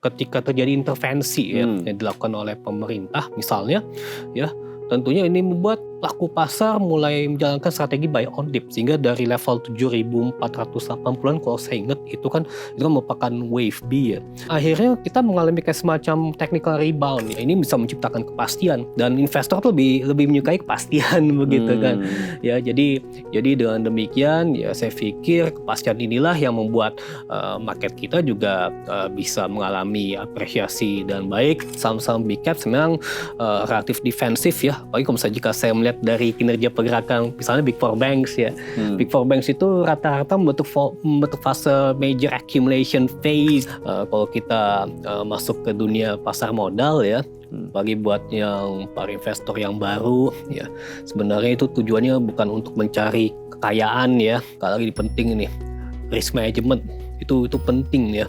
ketika terjadi intervensi ya yang dilakukan oleh pemerintah misalnya ya, tentunya ini membuat pelaku pasar mulai menjalankan strategi buy on dip, sehingga dari level 7.480-an kalau saya ingat itu kan merupakan wave B ya. Akhirnya kita mengalami kayak semacam technical rebound ya. Ini bisa menciptakan kepastian dan investor tuh lebih menyukai kepastian begitu kan. Ya, jadi dengan demikian ya saya pikir kepastian inilah yang membuat market kita juga bisa mengalami apresiasi dan baik. Saham-saham big caps memang relatif defensif ya. Apalagi kalau misalnya jika saya melihat dari kinerja pergerakan misalnya Big Four Banks ya. Big Four Banks itu rata-rata membentuk fase major accumulation phase. Kalau kita masuk ke dunia pasar modal ya, bagi buat yang para investor yang baru ya, sebenarnya itu tujuannya bukan untuk mencari kekayaan ya. Kalau lagi penting ini risk management itu penting ya.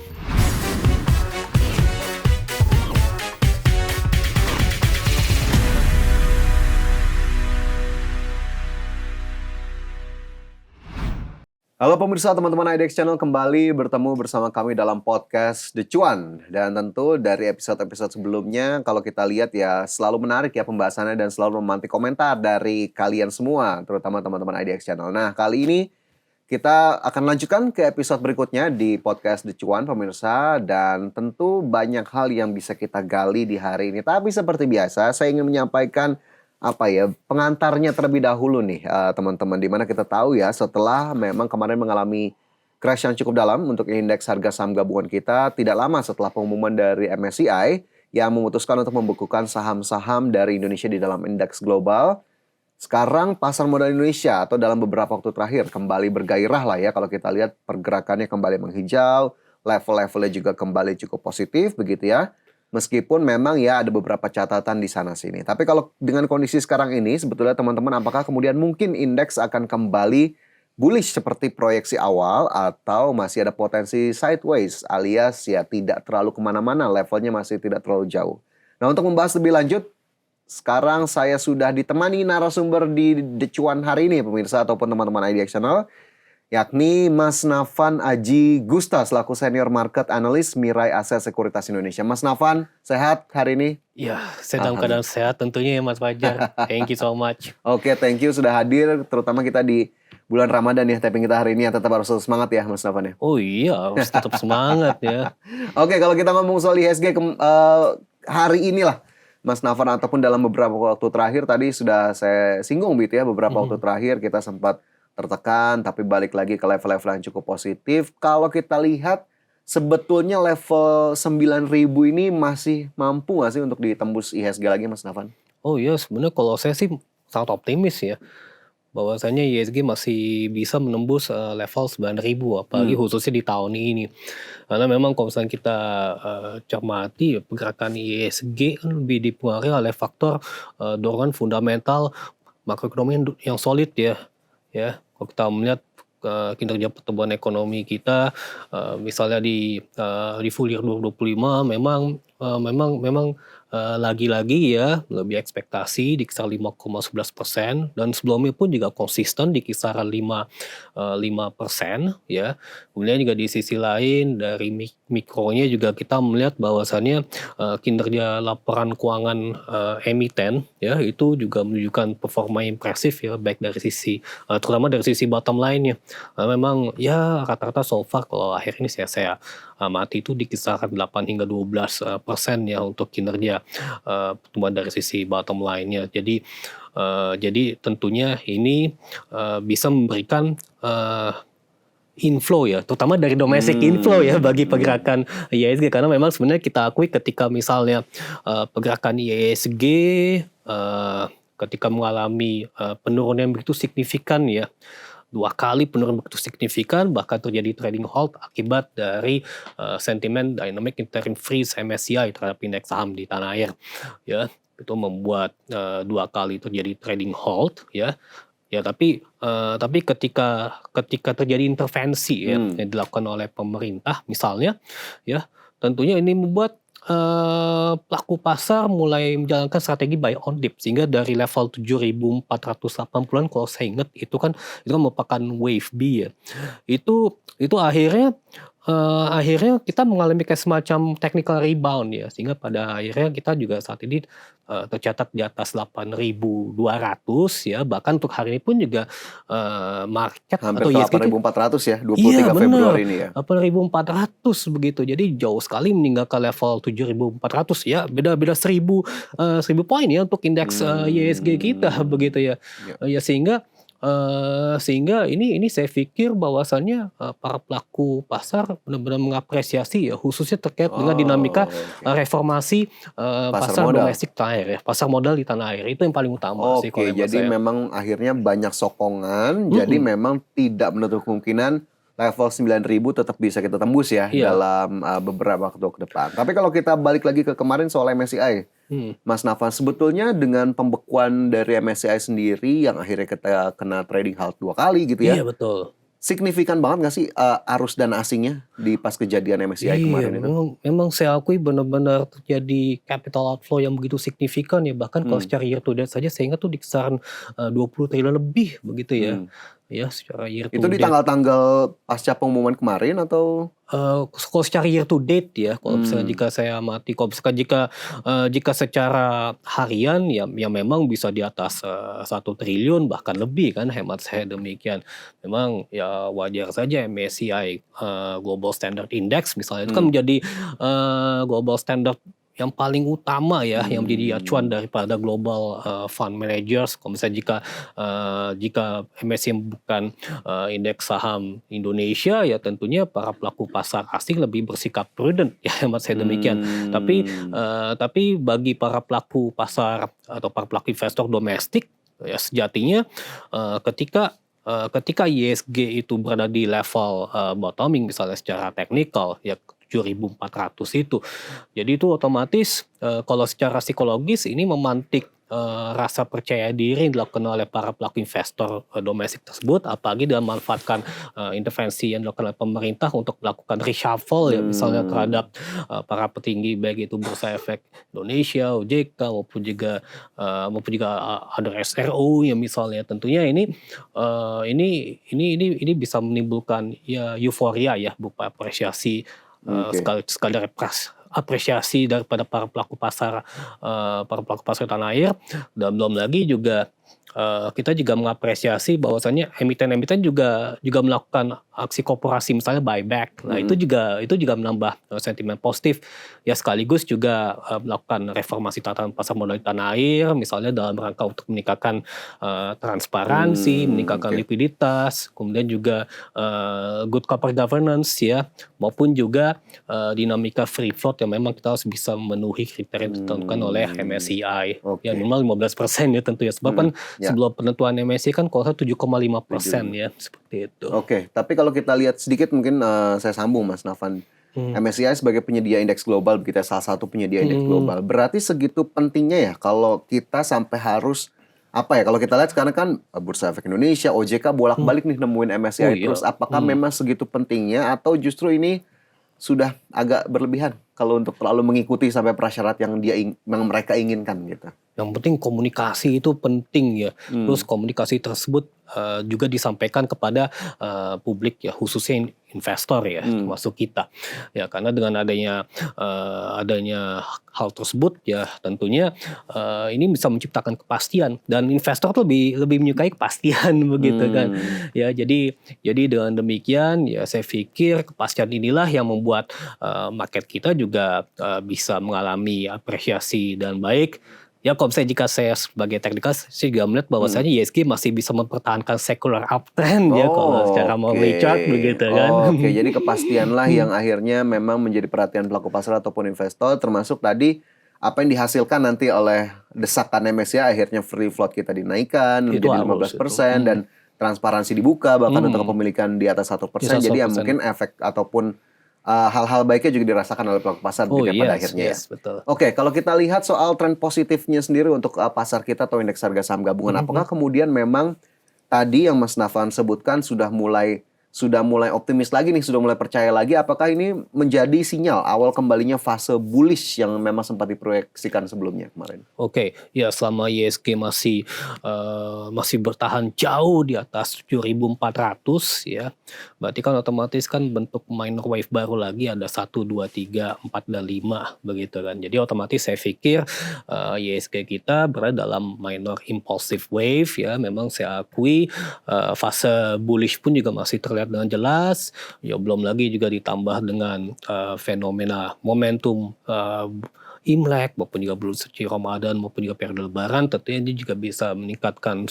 Halo pemirsa teman-teman IDX Channel, kembali bertemu bersama kami dalam podcast The Cuan. Dan tentu dari episode-episode sebelumnya kalau kita lihat ya selalu menarik ya pembahasannya dan selalu memantik komentar dari kalian semua, terutama teman-teman IDX Channel. Nah kali ini kita akan lanjutkan ke episode berikutnya di podcast The Cuan pemirsa. Dan tentu banyak hal yang bisa kita gali di hari ini. Tapi seperti biasa saya ingin menyampaikan pengantarnya terlebih dahulu nih teman-teman, dimana kita tahu ya setelah memang kemarin mengalami crash yang cukup dalam untuk indeks harga saham gabungan kita tidak lama setelah pengumuman dari MSCI yang memutuskan untuk membekukan saham-saham dari Indonesia di dalam indeks global. Sekarang pasar modal Indonesia atau dalam beberapa waktu terakhir kembali bergairah lah ya, kalau kita lihat pergerakannya kembali menghijau, level-levelnya juga kembali cukup positif begitu ya. Meskipun memang ya ada beberapa catatan di sana sini. Tapi kalau dengan kondisi sekarang ini sebetulnya teman-teman, apakah kemudian mungkin indeks akan kembali bullish seperti proyeksi awal atau masih ada potensi sideways alias ya tidak terlalu kemana-mana, levelnya masih tidak terlalu jauh. Nah untuk membahas lebih lanjut, sekarang saya sudah ditemani narasumber di The Cuan hari ini pemirsa ataupun teman-teman IDX Channel, yakni Mas Nafan Aji Gusta selaku Senior Market Analyst Mirai Aset Sekuritas Indonesia. Mas Nafan, sehat hari ini? Ya, saya dalam keadaan sehat tentunya ya Mas Fajar. Thank you so much. Oke, thank you sudah hadir, terutama kita di bulan Ramadan ya, taping kita hari ini ya, tetap harus semangat ya Mas Nafan ya. Oh iya, harus tetap semangat ya. Oke, kalau kita ngomong soal IHSG hari inilah Mas Nafan, ataupun dalam beberapa waktu terakhir tadi sudah saya singgung gitu ya, beberapa waktu terakhir kita sempat tertekan tapi balik lagi ke level-level yang cukup positif. Kalau kita lihat sebetulnya level 9.000 ini masih mampu nggak sih untuk ditembus IHSG lagi Mas Nafan? Oh iya, sebenarnya kalau saya sih sangat optimis ya, bahwasanya IHSG masih bisa menembus level 9.000, apalagi khususnya di tahun ini. Karena memang kalau misalnya kita cermati pergerakan IHSG kan lebih dipengaruhi oleh faktor dorongan fundamental makroekonomi yang solid ya. Kalau kita melihat kinerja pertumbuhan ekonomi kita, misalnya di full year 2025 memang lagi-lagi ya lebih ekspektasi di kisaran 5,11%, dan sebelumnya pun juga konsisten di kisaran 5% ya. Kemudian juga di sisi lain dari mikronya juga kita melihat bahwasannya kinerja laporan keuangan emiten ya itu juga menunjukkan performa impresif ya, baik dari sisi terutama dari sisi bottom line-nya. Memang ya rata-rata so far kalau akhir ini saya amati itu di kisaran 8 hingga 12% ya untuk kinerja pertumbuhan dari sisi bottom line-nya. Jadi tentunya ini bisa memberikan inflow ya, terutama dari domestic inflow ya bagi pergerakan IHSG, karena memang sebenarnya kita akui ketika misalnya pergerakan IHSG ketika mengalami penurunan yang begitu signifikan ya, 2 kali penurunan begitu signifikan, bahkan terjadi trading halt akibat dari sentimen dynamic interim freeze MSCI terhadap indeks saham di tanah air ya, itu membuat 2 kali terjadi trading halt ya. Tapi ketika terjadi intervensi ya yang dilakukan oleh pemerintah misalnya ya, tentunya ini membuat pelaku pasar mulai menjalankan strategi buy on dip, sehingga dari level 7.480-an kalau saya ingat itu kan merupakan wave B ya. Itu akhirnya akhirnya kita mengalami kayak semacam technical rebound ya, sehingga pada akhirnya kita juga saat ini tercatat di atas 8.200 ya, bahkan untuk hari ini pun juga market Hampir atau ke ISG 8.400 ya, iya 23 bener, Februari ini ya. 8.400 begitu. Jadi jauh sekali meninggalkan level 7.400 ya. Beda-beda 1.000 poin ya untuk indeks ISG kita begitu ya. Ya. Ya sehingga ini saya pikir bahwasannya para pelaku pasar benar-benar mengapresiasi ya, khususnya terkait dengan dinamika Oke. reformasi Pasar pasar modal. domestik tanah air ya, pasar modal di tanah air itu yang paling utama sih kalau Oke, hemat jadi saya. memang akhirnya banyak sokongan, jadi Mm-mm. memang tidak menutup kemungkinan level 9.000 tetap bisa kita tembus ya Iya. dalam beberapa waktu ke depan. Tapi kalau kita balik lagi ke kemarin soal MSCI, Hmm. Mas Nafan, sebetulnya dengan pembekuan dari MSCI sendiri yang akhirnya kita kena trading halt 2 kali gitu ya, Iya betul. signifikan banget nggak sih arus dana asingnya di pas kejadian MSCI Iya, kemarin itu? memang saya akui benar-benar terjadi capital outflow yang begitu signifikan ya. Bahkan kalau Hmm, secara year to date saja saya ingat tuh di kisaran 20 triliun lebih begitu ya. hmm. Ya, secara year Itu to di date. tanggal-tanggal pasca pengumuman kemarin atau? Kalau secara year to date ya, kalau misalnya Hmm. jika saya amati, kalau misalkan jika secara harian ya memang bisa di atas 1 triliun bahkan lebih kan, hemat saya demikian. Memang ya wajar saja MSCI Global Standard Index misalnya itu kan Hmm. menjadi global standard yang paling utama ya, yang menjadi acuan Hmm. daripada global fund managers. Kalau misalnya jika MSCI bukan indeks saham Indonesia ya tentunya para pelaku pasar asing lebih bersikap prudent ya hemat saya demikian. Hmm. Tapi bagi para pelaku pasar atau para pelaku investor domestik ya sejatinya ketika ISG itu berada di level bottoming misalnya secara teknikal ya 7.400 itu. Jadi itu otomatis kalau secara psikologis ini memantik rasa percaya diri yang dilakukan oleh para pelaku investor domestik tersebut, apalagi dengan memanfaatkan intervensi yang dilakukan oleh pemerintah untuk melakukan reshuffle ya misalnya terhadap para petinggi baik itu Bursa Efek Indonesia, OJK maupun juga ada SRO ya misalnya. Tentunya ini bisa menimbulkan ya euforia ya berupa apresiasi Oke. sekadar apresiasi daripada para pelaku pasar tanah air, dan belum lagi juga kita juga mengapresiasi bahwasannya emiten-emiten juga melakukan aksi korporasi misalnya buyback. Nah, itu Mm-mm. juga menambah sentimen positif ya, sekaligus juga melakukan reformasi tatanan pasar modal di tanah air misalnya dalam rangka untuk meningkatkan transparansi, meningkatkan Oke. likuiditas, kemudian juga good corporate governance ya, maupun juga dinamika free float yang memang kita harus bisa memenuhi kriteria yang ditentukan oleh MSCI. Ya Oke. minimal 15% ya tentu ya. Sebab kan Ya, sebelum penentuan MSCI kan kalau 7,5% 75. ya seperti itu. Oke, tapi kalau kita lihat sedikit mungkin saya sambung Mas Nafan. Hmm. MSCI sebagai penyedia indeks global, begitu ya, salah satu penyedia indeks Hmm. global. Berarti segitu pentingnya ya kalau kita sampai harus apa ya? Kalau kita lihat sekarang kan Bursa Efek Indonesia, OJK bolak-balik nih nemuin Oh MSCI iya. terus. Apakah memang segitu pentingnya atau justru ini sudah agak berlebihan kalau untuk terlalu mengikuti sampai prasyarat yang mereka inginkan gitu? Yang penting komunikasi itu penting ya. Terus Hmm. komunikasi tersebut juga disampaikan kepada publik ya, khususnya investor ya, termasuk kita. Ya karena dengan adanya hal tersebut ya tentunya ini bisa menciptakan kepastian, dan investor tuh lebih menyukai kepastian begitu kan. Hmm. Ya jadi dengan demikian ya saya pikir kepastian inilah yang membuat market kita juga bisa mengalami apresiasi dan baik. Ya kalau misalnya jika saya sebagai teknikal, saya juga melihat bahwasanya ISG masih bisa mempertahankan secular uptrend ya kalau secara monthly chart begitu kan. Oke, jadi kepastianlah yang akhirnya memang menjadi perhatian pelaku pasar ataupun investor, termasuk tadi apa yang dihasilkan nanti oleh desakan MSCI, akhirnya free float kita dinaikkan Itu menjadi harus itu. 15% dan transparansi dibuka bahkan untuk kepemilikan di atas 1%. Bisa Jadi ya 1%. mungkin efek ataupun hal-hal baiknya juga dirasakan oleh pelaku pasar Oh begitu ya pada yes, akhirnya ya. yes, betul. Oke, kalau kita lihat soal tren positifnya sendiri untuk pasar kita atau indeks harga saham gabungan, apakah kemudian memang tadi yang Mas Nafan sebutkan sudah mulai optimis lagi nih, sudah mulai percaya lagi, apakah ini menjadi sinyal awal kembalinya fase bullish yang memang sempat diproyeksikan sebelumnya kemarin? Oke, ya selama ISG masih bertahan jauh di atas 7.400 ya, berarti kan otomatis kan bentuk minor wave baru lagi ada 1, 2, 3, 4, dan 5 begitu kan. Jadi otomatis saya pikir ISG kita berada dalam minor impulsive wave ya. Memang saya akui fase bullish pun juga masih terlihat dengan jelas. Ya belum lagi juga ditambah dengan fenomena momentum Imlek maupun juga bulan suci Ramadan maupun juga periode Lebaran, tentunya ini juga bisa meningkatkan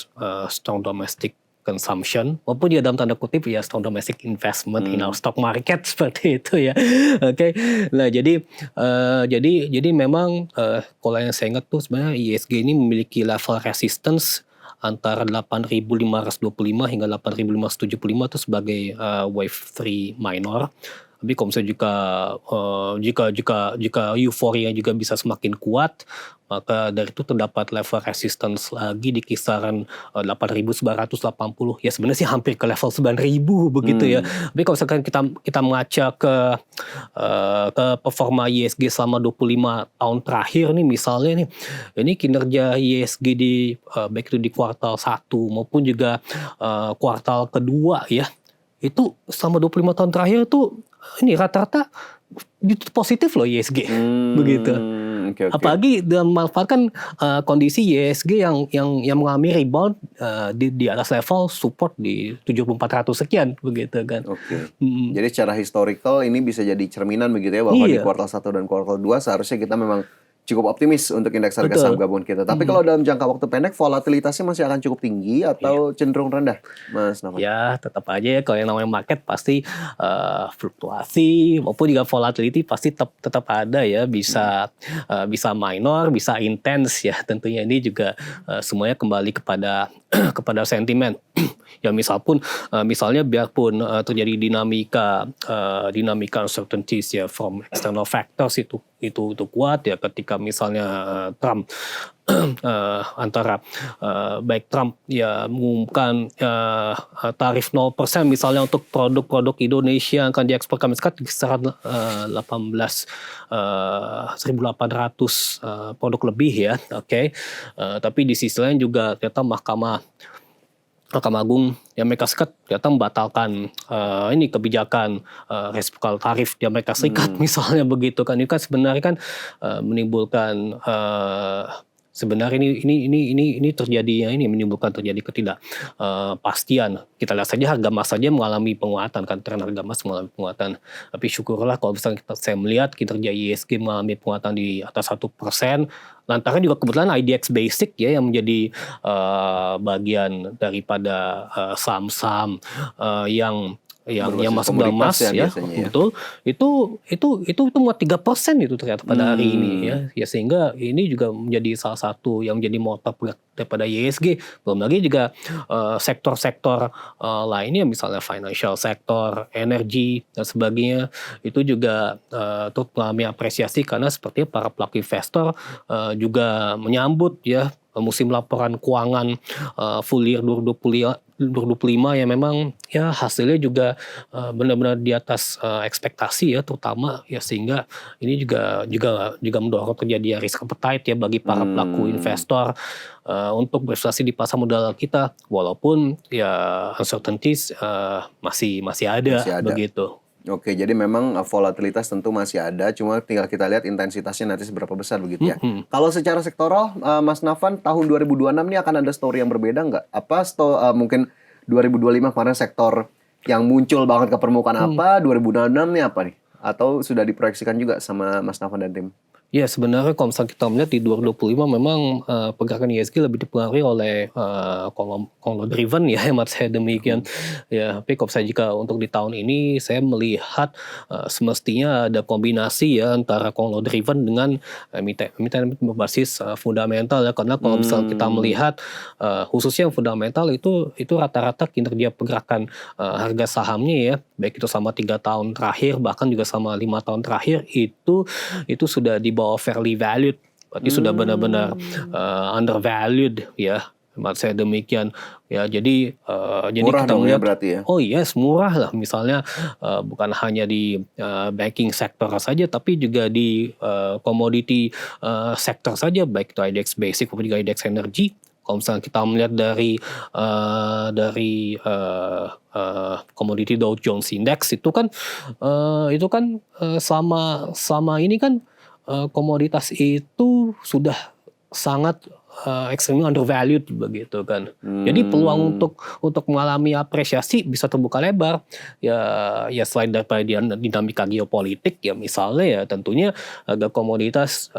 strong domestic consumption maupun juga dalam tanda kutip ya strong domestic investment in our stock market seperti itu ya. Oke. Nah, jadi memang kalau yang saya ingat tuh sebenarnya ISG ini memiliki level resistance antara 8.525 hingga 8.575 itu sebagai wave 3 minor. Tapi kalau misalnya jika euforia juga bisa semakin kuat, maka dari itu terdapat level resistance lagi di kisaran 8.980. Ya sebenarnya sih hampir ke level 9.000 begitu ya. Tapi kalau misalkan kita mengaca ke performa ISG selama 25 tahun terakhir nih misalnya nih, ini kinerja ISG baik itu di kuartal 1 maupun juga kuartal kedua ya, itu selama 25 tahun terakhir tuh ini rata-rata positif loh ISG begitu. Okay. Apalagi dengan memanfaatkan kondisi ISG yang mengalami rebound di atas level support di 7.400 sekian begitu kan. Oke. Jadi secara historical ini bisa jadi cerminan begitu ya bahwa di kuartal 1 dan kuartal 2 seharusnya kita memang cukup optimis untuk indeks harga saham gabungan kita. Tapi kalau dalam jangka waktu pendek volatilitasnya masih akan cukup tinggi atau cenderung rendah, Mas Nafan? Ya tetap aja ya kalau yang namanya market pasti fluktuasi maupun juga volatility pasti tetap ada ya, bisa minor, bisa intens ya. Tentunya ini juga semuanya kembali kepada kepada sentimen. Ya misalnya biarpun terjadi dinamika uncertainties ya from external factors itu kuat ya, ketika misalnya Trump antara baik Trump ya mengumumkan tarif 0% misalnya untuk produk-produk Indonesia yang akan diekspor ke Amerika di kisaran 1.800 produk lebih ya. Oke. Tapi di sisi lain juga ternyata Mahkamah Agung di Amerika Serikat ternyata membatalkan ini kebijakan resiprokal tarif di Amerika Serikat misalnya begitu kan. Ini kan sebenarnya kan menimbulkan sebenarnya ini terjadinya ini menimbulkan terjadi ketidakpastian. Kita lihat saja harga emas saja mengalami penguatan kan, tren harga emas mengalami penguatan. Tapi syukurlah kalau misalnya saya melihat kinerja ISG mengalami penguatan di atas 1%. Lantaran juga kebetulan IDX Basic ya yang menjadi bagian daripada saham-saham yang masuk dalam emas ya, betul. Itu muat 3% itu ternyata pada hari ini ya sehingga ini juga menjadi salah satu yang menjadi motor daripada ISG. Belum lagi juga sektor-sektor lainnya misalnya financial sector, energi dan sebagainya itu juga turut mengalami apresiasi karena sepertinya para pelaku investor juga menyambut ya musim laporan keuangan full year 2025 yang memang ya hasilnya juga benar-benar di atas ekspektasi ya, terutama ya, sehingga ini juga mendorong terjadi risk appetite ya bagi para pelaku investor untuk berinvestasi di pasar modal kita, walaupun ya uncertainties masih ada begitu. Oke, jadi memang volatilitas tentu masih ada, cuma tinggal kita lihat intensitasnya nanti seberapa besar begitu ya. Kalau secara sektoral, Mas Nafan, tahun 2026 ini akan ada story yang berbeda nggak? Apa mungkin 2025 kemarin sektor yang muncul banget ke permukaan apa, 2026 nih apa nih? Atau sudah diproyeksikan juga sama Mas Nafan dan tim? Ya sebenarnya kalau misalnya kita melihat di 2025 memang pergerakan ISG lebih dipengaruhi oleh conglo driven ya, hemat saya demikian. Ya, tapi kalau saya jika untuk di tahun ini saya melihat semestinya ada kombinasi ya antara conglo driven dengan emiten berbasis fundamental ya, karena kalau misalnya kita melihat khususnya yang fundamental itu rata-rata kinerja pergerakan harga sahamnya ya, baik itu selama 3 tahun terakhir bahkan juga selama 5 tahun terakhir itu sudah di bawah fairly valued, berarti sudah benar-benar undervalued ya, menurut saya demikian ya. Jadi murah kita melihat berarti ya. Oh yes, murah lah, misalnya bukan hanya di banking sektor saja tapi juga di commodity sektor saja, baik itu IDX Basic maupun juga IDX Energy. Kalau misalnya kita melihat dari Commodity Dow Jones Index itu kan selama ini kan komoditas itu sudah sangat extremely undervalued begitu kan. Jadi peluang untuk mengalami apresiasi bisa terbuka lebar. Ya selain daripada dinamika geopolitik ya misalnya ya tentunya harga komoditas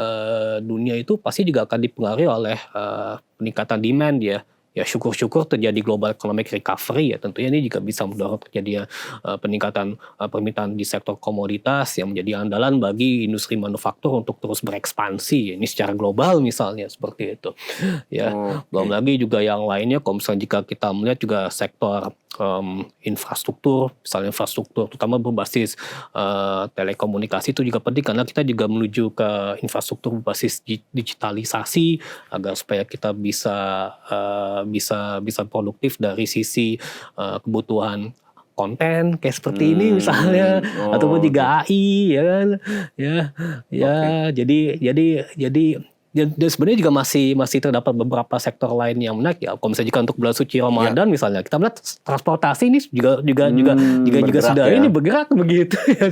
dunia itu pasti juga akan dipengaruhi oleh peningkatan demand ya. Ya syukur-syukur terjadi global economic recovery ya tentunya ini juga bisa mendorong terjadinya peningkatan permintaan di sektor komoditas yang menjadi andalan bagi industri manufaktur untuk terus berekspansi ini secara global misalnya seperti itu ya. Belum lagi juga yang lainnya kalau misalnya jika kita melihat juga sektor infrastruktur, misalnya infrastruktur terutama berbasis telekomunikasi itu juga penting karena kita juga menuju ke infrastruktur berbasis digitalisasi agar supaya kita bisa produktif dari sisi kebutuhan konten kayak seperti ini misalnya ataupun juga AI ya kan jadi dan sebenarnya juga masih terdapat beberapa sektor lain yang menarik ya. Kalau misalnya jika untuk bulan suci Ramadan misalnya kita melihat transportasi ini juga sudah ya. Ini bergerak begitu ya.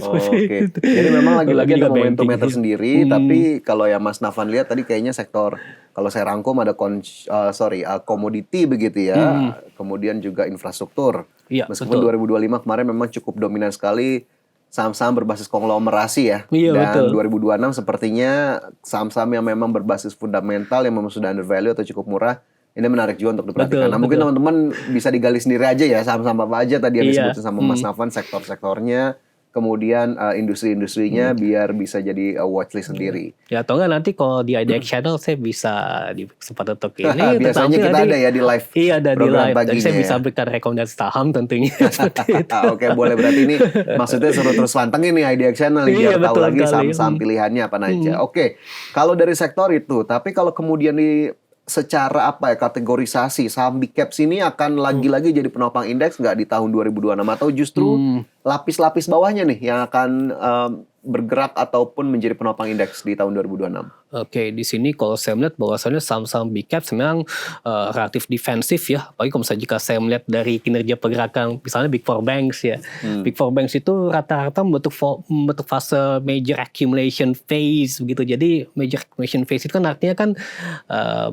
Jadi memang lagi-lagi ada momentumnya tersendiri. Tapi kalau ya Mas Nafan lihat tadi kayaknya sektor kalau saya rangkum ada komoditi begitu ya. Kemudian juga infrastruktur. Iya, meskipun betul. 2025 kemarin memang cukup dominan sekali saham-saham berbasis konglomerasi ya. Iya, dan betul. 2026 sepertinya saham-saham yang memang berbasis fundamental yang memang sudah undervalue atau cukup murah ini menarik juga untuk diperhatikan. Nah mungkin teman-teman bisa digali sendiri aja ya saham-saham apa aja tadi yang disebutin sama Mas Nafan, sektor-sektornya, kemudian industri-industrinya biar bisa jadi watchlist sendiri. Ya atau enggak nanti kalau di IDX Channel saya bisa di kesempatan untuk ini. Biasanya kita ada ya di live. Iya ada di live. Dan saya bisa berikan rekomendasi saham tentunya. Oke boleh berarti ini maksudnya suruh terus pantengin nih IDX Channel biar tahu lagi saham-saham pilihannya apa aja. Oke kalau dari sektor itu, tapi kalau kemudian secara kategorisasi saham big caps ini akan lagi-lagi jadi penopang indeks nggak di tahun 2026 atau justru lapis-lapis bawahnya nih yang akan bergerak ataupun menjadi penopang indeks di tahun 2026? Oke, di sini kalau saya melihat bahwasannya saham-saham big caps memang relatif defensif ya. Apalagi kalau misalnya jika saya melihat dari kinerja pergerakan misalnya Big Four Banks ya. Big Four Banks itu rata-rata membentuk fase major accumulation phase begitu. Jadi major accumulation phase itu kan artinya kan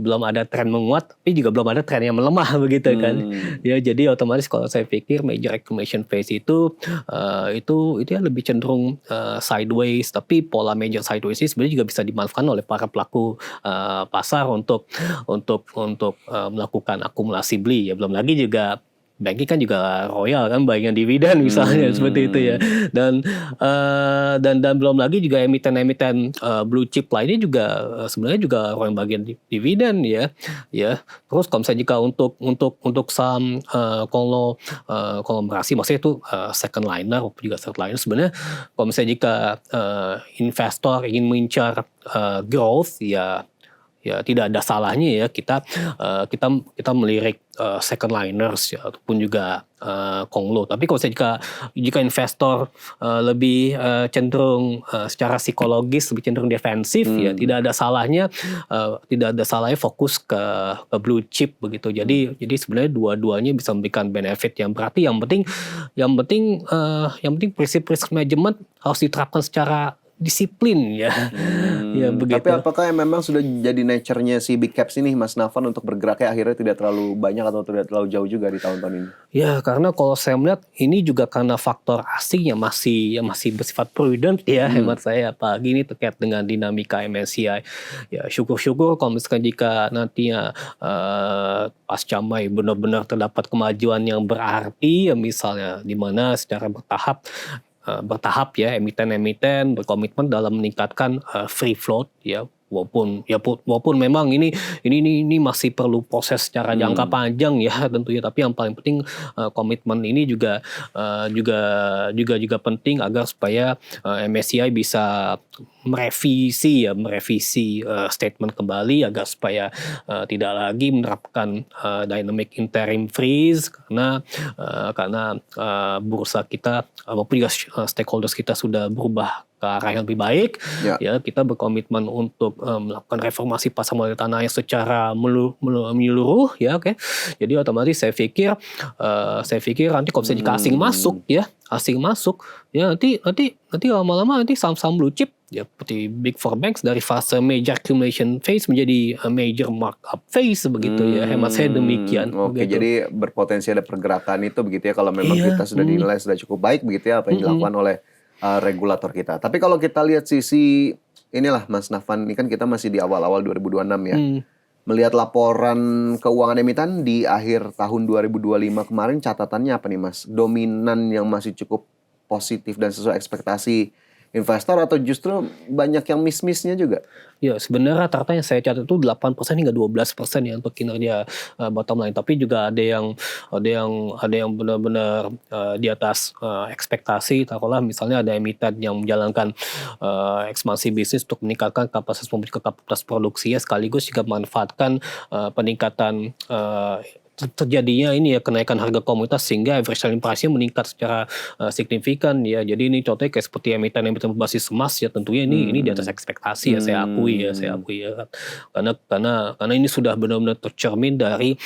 belum ada tren menguat, tapi juga belum ada tren yang melemah begitu kan. Ya, jadi otomatis kalau saya pikir major accumulation phase itu ya lebih cenderung sideways, tapi pola major sideways ini sebenarnya juga bisa dimanfaatkan oleh para pelaku pasar untuk melakukan akumulasi beli ya. Belum lagi juga banking kan juga royal kan bagian dividen misalnya seperti itu ya. Dan belum lagi juga emiten-emiten blue chip lainnya juga sebenarnya juga royal bagian dividen ya. Terus kalau misalnya jika untuk saham konglomerasi maksudnya itu second liner juga third liner sebenarnya kalau misalnya jika investor ingin mengincar growth ya tidak ada salahnya ya kita melirik second liners ya, ataupun juga konglo. Tapi kalau jika investor lebih cenderung secara psikologis lebih cenderung defensif ya tidak ada salahnya fokus ke blue chip begitu. Jadi sebenarnya dua-duanya bisa memberikan benefit yang berarti yang penting prinsip risk management harus diterapkan secara disiplin ya. Ya begitu. Tapi apakah memang sudah jadi nature-nya si big caps ini Mas Nafan untuk bergeraknya akhirnya tidak terlalu banyak atau tidak terlalu jauh juga di tahun-tahun ini? Ya karena kalau saya melihat ini juga karena faktor asing yang masih bersifat prudent ya hemat saya, apalagi ini terkait dengan dinamika MSCI. Ya syukur-syukur kalau misalkan jika nantinya pasca Mei benar-benar terdapat kemajuan yang berarti ya misalnya di mana secara bertahap ya emiten-emiten berkomitmen dalam meningkatkan free float ya walaupun memang ini masih perlu proses secara jangka panjang ya tentunya, tapi yang paling penting komitmen ini juga penting agar supaya MSCI bisa merevisi statement kembali agar supaya tidak lagi menerapkan dynamic interim freeze karena bursa kita maupun juga stakeholders kita sudah berubah ke arah yang lebih baik. Ya. Ya, kita berkomitmen untuk melakukan reformasi pasar modal tanah yang secara menyeluruh, ya, oke. Jadi otomatis saya pikir nanti kalau misalnya jika asing masuk, ya nanti lama-lama nanti saham-saham blue chip ya seperti big four banks dari fase major accumulation phase menjadi major markup phase begitu ya, hemat saya demikian. Oke, begitu. jadi berpotensi ada pergerakan itu begitu ya kalau memang Iya, kita sudah dinilai sudah cukup baik begitu ya apa yang dilakukan oleh regulator kita. Tapi kalau kita lihat sisi inilah Mas Nafan, ini kan kita masih di awal-awal 2026 ya. Melihat laporan keuangan emiten di akhir tahun 2025 kemarin, catatannya apa nih Mas? Dominan yang masih cukup positif dan sesuai ekspektasi investor atau justru banyak yang miss-missnya juga? Ya, sebenarnya rata-rata yang saya catat itu 8% hingga 12% ya untuk kinerja bottom line. Tapi juga ada yang benar-benar di atas ekspektasi. Taruhlah misalnya ada emiten yang menjalankan ekspansi bisnis untuk meningkatkan kapasitas produksinya, sekaligus juga memanfaatkan peningkatan terjadinya ini ya kenaikan harga komoditas sehingga average selling price-nya meningkat secara signifikan ya. Jadi ini contohnya kayak seperti emiten berbasis emas ya, tentunya ini di atas ekspektasi ya, saya akui ya. Karena ini sudah benar-benar tercermin dari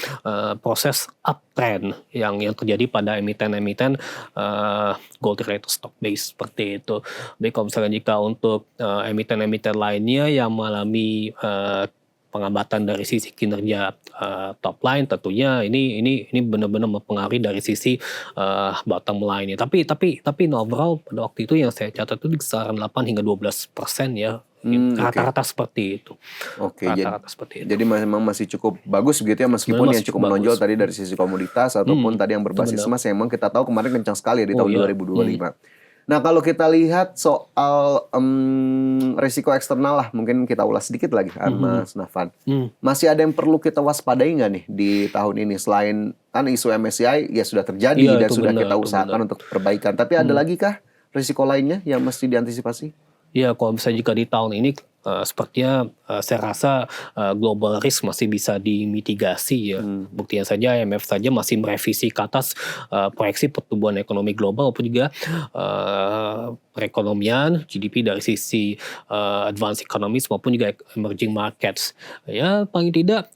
proses uptrend yang terjadi pada emiten-emiten gold related stock base seperti itu. Jadi kalau misalnya jika untuk emiten-emiten lainnya yang mengalami pengambatan dari sisi kinerja top line, tentunya ini benar-benar mempengaruhi dari sisi bottom line-nya. Tapi overall pada waktu itu yang saya catat itu di kisaran 8 hingga 12% ya. Rata-rata seperti itu. Oke, Rata-rata seperti itu. jadi memang masih cukup bagus begitu ya, meskipun yang cukup menonjol tadi dari sisi komoditas ataupun tadi yang berbasis emas yang memang kita tahu kemarin kencang sekali ya di tahun 2025. Nah, kalau kita lihat soal risiko eksternal lah, mungkin kita ulas sedikit lagi, Mas Nafan. Masih ada yang perlu kita waspadai nggak nih di tahun ini? Selain kan isu MSCI ya sudah terjadi dan sudah kita usahakan untuk perbaikan. Tapi ada lagi kah risiko lainnya yang mesti diantisipasi? Ya, kalau misalnya jika di tahun ini sepertinya saya rasa global risk masih bisa dimitigasi ya. Buktinya saja IMF saja masih merevisi ke atas proyeksi pertumbuhan ekonomi global maupun juga perekonomian GDP dari sisi advanced economies maupun juga emerging markets. Ya, paling tidak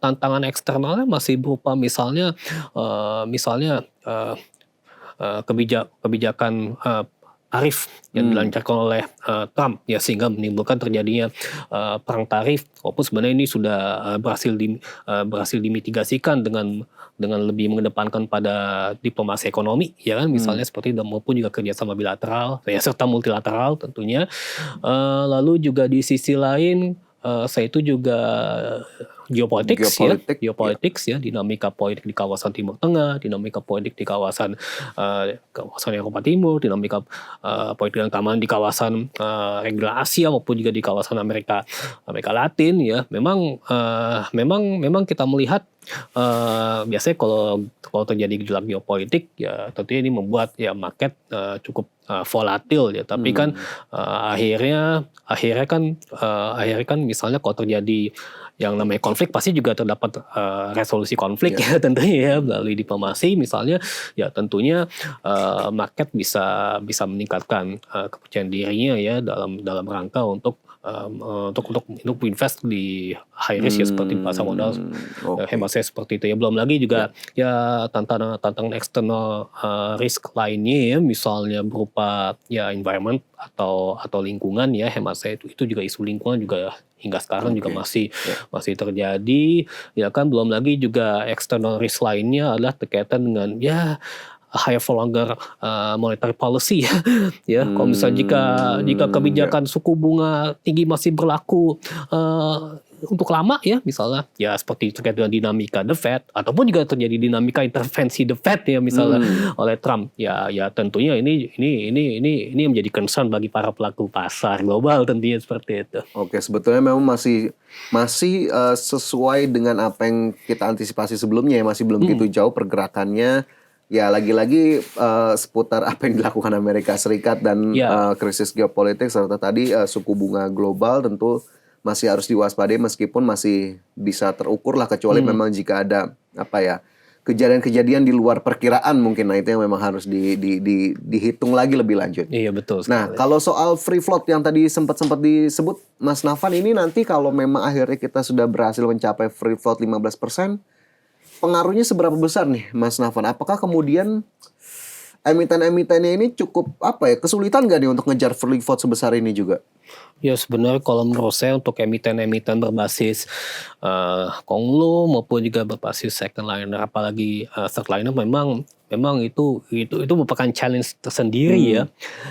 tantangan eksternalnya masih berupa misalnya kebijakan tarif yang dilancarkan oleh Trump ya, sehingga menimbulkan terjadinya perang tarif, walaupun sebenarnya ini sudah berhasil dimitigasikan dengan lebih mengedepankan pada diplomasi ekonomi ya kan, misalnya seperti maupun juga kerjasama bilateral ya serta multilateral tentunya. Lalu juga di sisi lain saya itu juga geopolitics ya, dinamika politik di kawasan Timur Tengah, dinamika politik di kawasan Eropa Timur, dinamika politik dan keamanan di kawasan regional Asia maupun juga di kawasan Amerika Latin ya. Memang kita melihat biasanya kalau terjadi gejolak geopolitik ya tentunya ini membuat ya market cukup volatil ya, tapi kan akhirnya kan misalnya kalau terjadi yang namanya konflik pasti juga terdapat resolusi konflik ya tentunya ya melalui diplomasi misalnya ya, tentunya market bisa meningkatkan kepercayaan dirinya ya dalam rangka untuk invest di high risk ya seperti pasar modal. Hemat saya seperti itu ya. Belum lagi juga ya tantangan eksternal risk lainnya ya, misalnya berupa ya environment atau lingkungan ya, hemat saya itu juga isu lingkungan juga hingga sekarang juga masih terjadi ya kan. Belum lagi juga external risk lainnya adalah terkaitan dengan ya higher for longer monetary policy ya. Kalau misalnya jika kebijakan suku bunga tinggi masih berlaku untuk lama ya, misalnya ya seperti terkait dengan dinamika the Fed ataupun juga terjadi dinamika intervensi the Fed ya misalnya oleh Trump ya tentunya ini menjadi concern bagi para pelaku pasar global tentunya seperti itu. Oke, sebetulnya memang masih sesuai dengan apa yang kita antisipasi sebelumnya ya, masih belum begitu jauh pergerakannya. Ya lagi-lagi seputar apa yang dilakukan Amerika Serikat dan krisis geopolitik serta tadi suku bunga global tentu masih harus diwaspadai, meskipun masih bisa terukur lah, kecuali memang jika ada kejadian-kejadian di luar perkiraan mungkin. Nah, itu yang memang harus dihitung lagi lebih lanjut. Iya betul Nah, sekali. kalau soal free float yang tadi sempat disebut Mas Nafan, ini nanti kalau memang akhirnya kita sudah berhasil mencapai free float 15%, pengaruhnya seberapa besar nih Mas Nafan? Apakah kemudian emiten-emitennya ini cukup kesulitan nggak nih untuk ngejar free float sebesar ini juga? Ya sebenarnya kalau menurut saya untuk emiten-emiten berbasis Konglo maupun juga berbasis second liner apalagi third liner memang itu merupakan challenge tersendiri ya.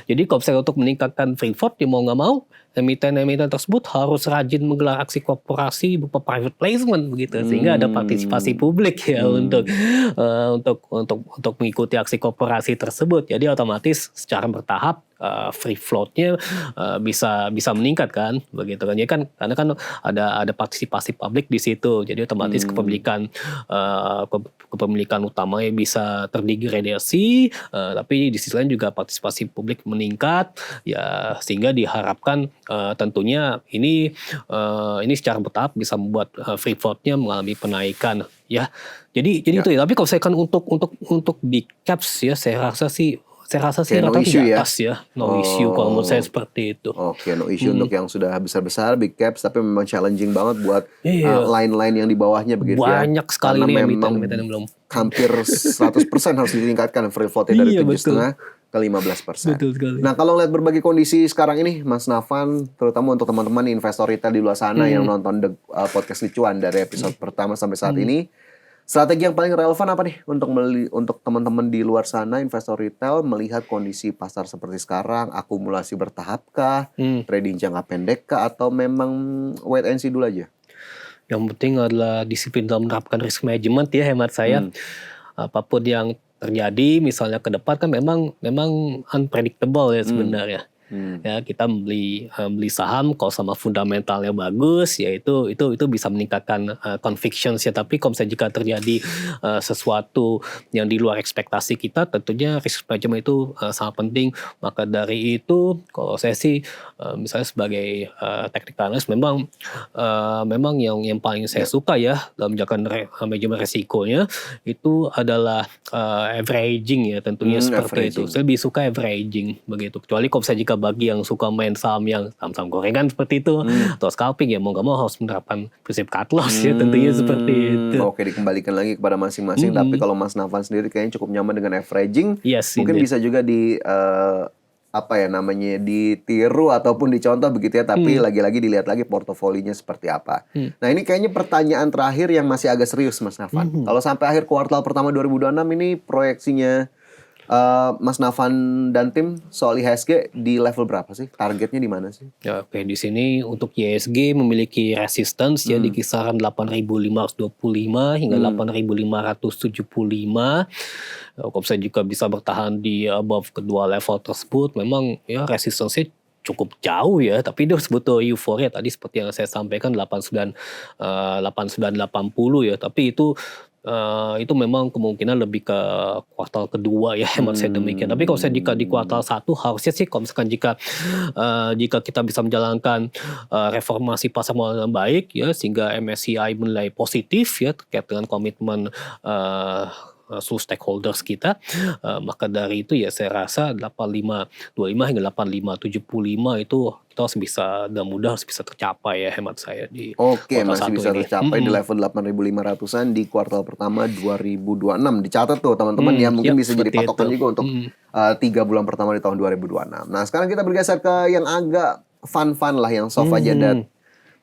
Jadi kalau misalnya untuk meningkatkan free float ya mau nggak mau emiten-emiten tersebut harus rajin menggelar aksi korporasi berupa private placement begitu sehingga ada partisipasi publik ya untuk mengikuti aksi korporasi tersebut. Jadi otomatis secara bertahap free floatnya bisa meningkat kan begitu kan. Jadi kan karena kan ada partisipasi publik di situ. Jadi otomatis kepemilikan utamanya bisa terdegradasi, tapi di sisi lain juga partisipasi publik meningkat ya sehingga diharapkan tentunya ini secara bertahap bisa membuat free floatnya mengalami penaikan ya. Jadi itu ya. Tapi kalau saya kan untuk big caps ya saya rasa sih no rata-rata issue di ya? atas ya. No issue kalau menurut saya seperti itu. Oke, no issue untuk yang sudah besar-besar, big caps, tapi memang challenging banget buat Iya. line-line yang di bawahnya begitu ya. Banyak sekali Karena nih memang emiten yang belum. hampir 100% harus ditingkatkan free floatnya dari Iya, 7,5 ke 15%. Betul sekali. Nah, kalau lihat berbagai kondisi sekarang ini, Mas Nafan, terutama untuk teman-teman investor retail di luar sana yang nonton podcast Licuan dari episode pertama sampai saat ini, strategi yang paling relevan apa nih untuk teman-teman di luar sana investor retail melihat kondisi pasar seperti sekarang, akumulasi bertahap kah, trading jangka pendek kah, atau memang wait and see dulu aja? Yang penting adalah disiplin dalam menerapkan risk management ya hemat saya. Apapun yang terjadi misalnya ke depan kan memang unpredictable ya sebenarnya. Ya kita beli saham kalau sama fundamentalnya bagus ya itu bisa meningkatkan convictions ya, tapi kalau misalnya jika terjadi sesuatu yang di luar ekspektasi kita tentunya risk management itu sangat penting. Maka dari itu kalau saya sih misalnya sebagai technical analyst memang yang paling saya suka ya dalam menjalankan manajemen resikonya itu adalah averaging ya tentunya seperti itu. Saya lebih suka averaging begitu, kecuali kalau misalnya jika bagi yang suka main saham gorengan seperti itu atau scalping ya mau nggak mau harus menerapkan prinsip cut loss ya tentunya seperti itu. Oke, dikembalikan lagi kepada masing-masing. Tapi kalau Mas Nafan sendiri kayaknya cukup nyaman dengan averaging. Yes, mungkin bisa juga ditiru ataupun dicontoh begitu ya, tapi lagi-lagi dilihat lagi portofolinya seperti apa. Nah, ini kayaknya pertanyaan terakhir yang masih agak serius Mas Nafan. Kalau sampai akhir kuartal pertama 2026 ini proyeksinya Mas Nafan dan tim soal IHSG di level berapa sih? Targetnya di mana sih? Ya, oke, di sini untuk IHSG memiliki resistance ya di kisaran 8.525 hingga 8.575. Kalau saya juga bisa bertahan di above kedua level tersebut, memang ya resistance-nya cukup jauh ya, tapi itu sebetulnya euforia tadi seperti yang saya sampaikan 8980 ya, tapi itu memang kemungkinan lebih ke kuartal kedua ya hemat saya demikian. Tapi kalau saya jika di kuartal 1 harusnya sih kalau misalkan jika kita bisa menjalankan reformasi pasar modal yang baik ya sehingga MSCI menilai positif ya terkait dengan komitmen seluruh stakeholders kita, maka dari itu ya saya rasa 8525 hingga 8575 itu kita harus bisa dan mudah harus bisa tercapai ya hemat saya di kuartal masih bisa tercapai di level 8.500-an di kuartal pertama 2026. Dicatat tuh teman-teman ya, mungkin bisa jadi patokan juga untuk 3 bulan pertama di tahun 2026. Nah, sekarang kita bergeser ke yang agak fun-fun lah, yang soft aja dan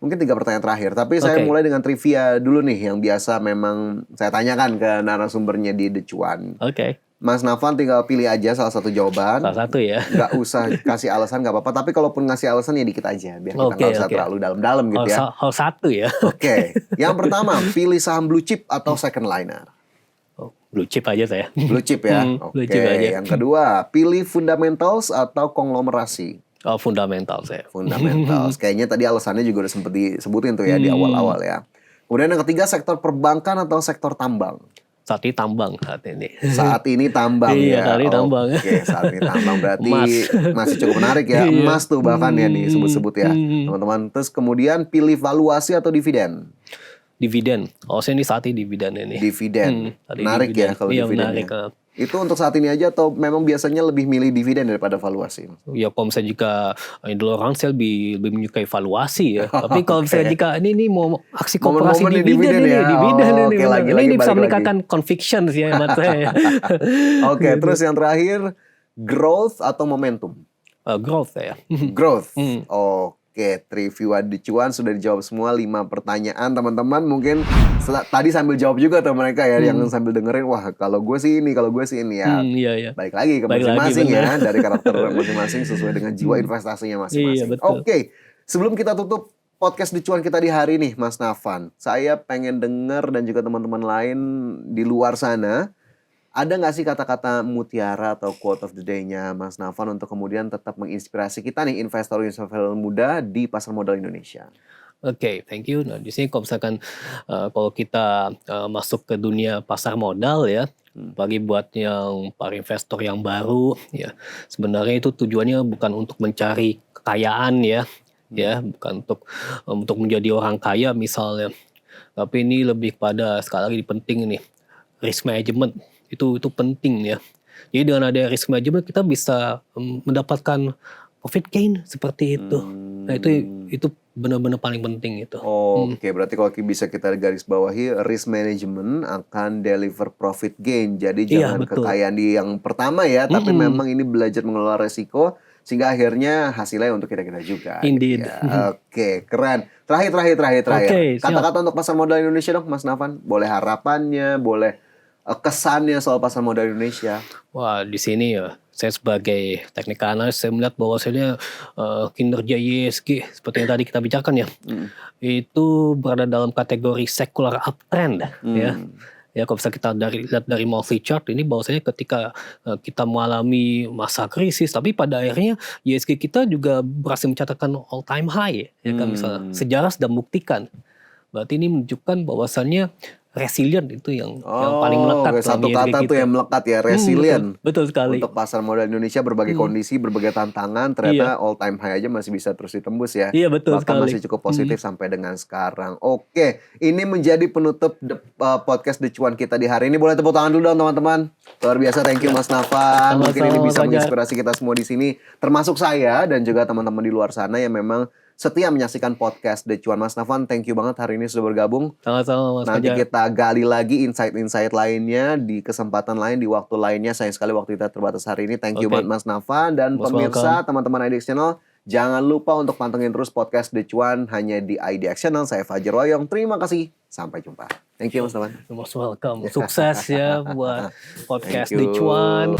mungkin 3 pertanyaan terakhir, tapi saya mulai dengan trivia dulu nih yang biasa memang saya tanyakan ke narasumbernya di The Cuan. Mas Nafan tinggal pilih aja salah satu jawaban. Salah satu ya. Nggak usah kasih alasan, nggak apa-apa. Tapi kalaupun ngasih alasan ya dikit aja, biar kita nggak usah terlalu dalam-dalam gitu ya. Hal satu ya. Yang pertama, pilih saham blue chip atau second liner? Blue chip aja saya. Blue chip ya. Blue chip aja. Yang kedua, pilih fundamentals atau konglomerasi? Fundamental saya. Fundamentals. Kayaknya tadi alasannya juga udah sempat disebutin tuh ya di awal-awal ya. Kemudian yang ketiga, sektor perbankan atau sektor tambang? Saat ini tambang saat ini. Saat ini tambang ya. Saat ini tambang. Oke, saat ini tambang berarti masih cukup menarik ya. Emas tuh bahkan ya disebut-sebut ya, teman-teman. Terus kemudian pilih valuasi atau dividen? dividen. Oh, saya ini saat ini dividen ini. Dividen. Tadi Menarik dividen. ya kalau Iya, dividennya. menarik. Itu untuk saat ini aja atau memang biasanya lebih milih dividen daripada valuasi? Ya kalau misalnya jika dulu orang saya lebih menyukai valuasi ya. Tapi kalau misalnya jika ini mau aksi korporasi Momen-momen dividen dividen ini, ya. dividen Oh, ini, oke, benar. lagi-lagi Ini bisa balik lagi. meningkatkan conviction sih ya buat saya. Oke, terus yang terakhir, growth atau momentum? Growth ya. Growth. Oke, Trivia di Cuan sudah dijawab semua 5 pertanyaan teman-teman. Mungkin tadi sambil jawab juga tuh mereka ya yang sambil dengerin, wah kalau gue sih ini ya. Iya. Balik lagi ke Balik lagi, masing-masing ya, benar. dari karakter masing-masing sesuai dengan jiwa investasinya masing-masing. Iya, betul. Oke, sebelum kita tutup podcast di Cuan kita di hari ini, Mas Nafan, saya pengen dengar dan juga teman-teman lain di luar sana, ada nggak sih kata-kata mutiara atau quote of the day-nya Mas Nafan untuk kemudian tetap menginspirasi kita nih investor-investor muda di pasar modal Indonesia? Oke, thank you. Nah, di sini kalau misalkan kalau kita masuk ke dunia pasar modal ya, bagi buat yang para investor yang baru ya, sebenarnya itu tujuannya bukan untuk mencari kekayaan ya, bukan untuk menjadi orang kaya misalnya. Tapi ini lebih pada sekali lagi penting ini risk management itu penting ya. Jadi dengan ada risk management kita bisa mendapatkan profit gain seperti itu. Nah itu benar-benar paling penting itu. Oke, berarti kalau bisa kita garis bawahi, risk management akan deliver profit gain. Jadi Iya, jangan betul. kekayaan di yang pertama ya, tapi memang ini belajar mengelola resiko sehingga akhirnya hasilnya untuk kita juga. Indeed. Gitu ya. Oke, keren. Terakhir. Oke, siap. Kata-kata untuk pasar modal Indonesia dong, Mas Nafan. Boleh harapannya, boleh kesannya soal pasar modal Indonesia. Wah, di sini ya saya sebagai technical analyst saya melihat bahwasanya kinerja ISG seperti yang tadi kita bicarakan ya, itu berada dalam kategori secular uptrend ya. Ya kalau bisa kita lihat dari monthly chart ini bahwasanya ketika kita mengalami masa krisis, tapi pada akhirnya ISG kita juga berhasil mencatatkan all time high ya kan, misalnya sejarah sudah membuktikan. Berarti ini menunjukkan bahwasannya resilient itu yang paling melekat dalam satu ISG kata kita. tuh yang melekat ya, resilient. Betul sekali. Untuk pasar modal Indonesia berbagai kondisi, berbagai tantangan, ternyata all time high aja masih bisa terus ditembus ya. Iya, betul Bahkan sekali. masih cukup positif sampai dengan sekarang. Oke, ini menjadi penutup podcast The Cuan kita di hari ini. Boleh tepuk tangan dulu dong teman-teman. Luar biasa, thank you Mas Nafan. Mungkin ini bisa menginspirasi kita semua di sini, termasuk saya dan juga teman-teman di luar sana yang memang setia menyaksikan podcast The Cuan. Mas Nafan, thank you banget hari ini sudah bergabung. Sama-sama Mas Nanti Fajar. kita gali lagi insight-insight lainnya di kesempatan lain, di waktu lainnya. Sayang sekali waktu kita terbatas hari ini. Thank you banget Mas Nafan. Dan Most pemirsa, teman-teman IDX Channel, jangan lupa untuk pantengin terus podcast The Cuan hanya di IDX Channel. Saya Fajar Royong. Terima kasih. Sampai jumpa. Thank you Mas Nafan. Most welcome. Sukses ya buat podcast Thank The you. Cuan.